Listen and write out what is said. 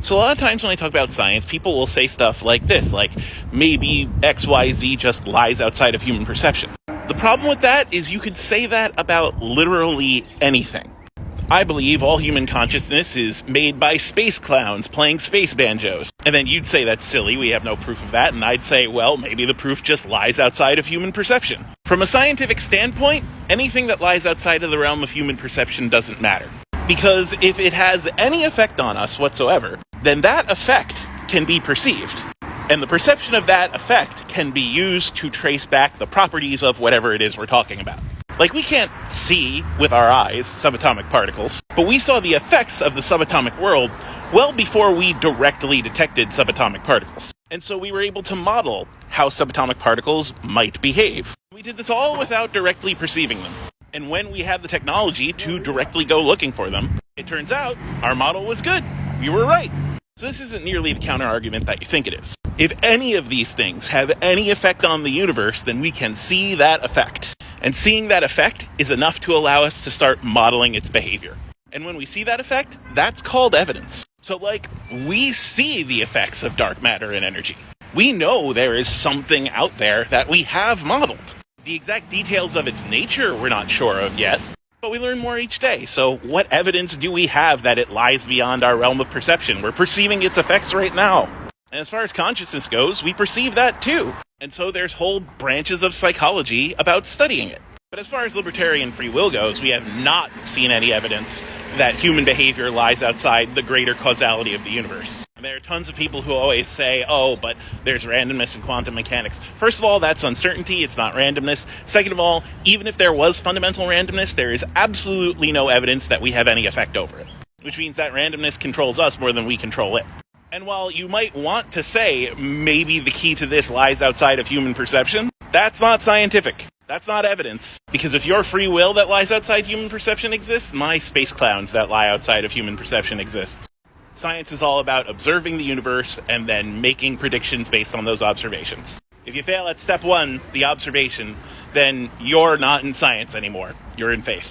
So a lot of times when I talk about science, people will say stuff like this, like maybe XYZ just lies outside of human perception. The problem with that is you could say that about literally anything. I believe all human consciousness is made by space clowns playing space banjos. And then you'd say that's silly, we have no proof of that, and I'd say, well, maybe the proof just lies outside of human perception. From a scientific standpoint, anything that lies outside of the realm of human perception doesn't matter. Because if it has any effect on us whatsoever, then that effect can be perceived. And the perception of that effect can be used to trace back the properties of whatever it is we're talking about. Like, we can't see with our eyes subatomic particles, but we saw the effects of the subatomic world well before we directly detected subatomic particles. And so we were able to model how subatomic particles might behave. We did this all without directly perceiving them. And when we had the technology to directly go looking for them, it turns out our model was good. We were right. So this isn't nearly the counter-argument that you think it is. If any of these things have any effect on the universe, then we can see that effect. And seeing that effect is enough to allow us to start modeling its behavior. And when we see that effect, that's called evidence. So, we see the effects of dark matter and energy. We know there is something out there that we have modeled. The exact details of its nature we're not sure of yet, but we learn more each day. So what evidence do we have that it lies beyond our realm of perception? We're perceiving its effects right now. And as far as consciousness goes, we perceive that too. And so there's whole branches of psychology about studying it. But as far as libertarian free will goes, we have not seen any evidence that human behavior lies outside the greater causality of the universe. And there are tons of people who always say, oh, but there's randomness in quantum mechanics. First of all, that's uncertainty, it's not randomness. Second of all, even if there was fundamental randomness, there is absolutely no evidence that we have any effect over it. Which means that randomness controls us more than we control it. And while you might want to say maybe the key to this lies outside of human perception, that's not scientific. That's not evidence. Because if your free will that lies outside human perception exists, my space clowns that lie outside of human perception exist. Science is all about observing the universe and then making predictions based on those observations. If you fail at step one, the observation, then you're not in science anymore. You're in faith.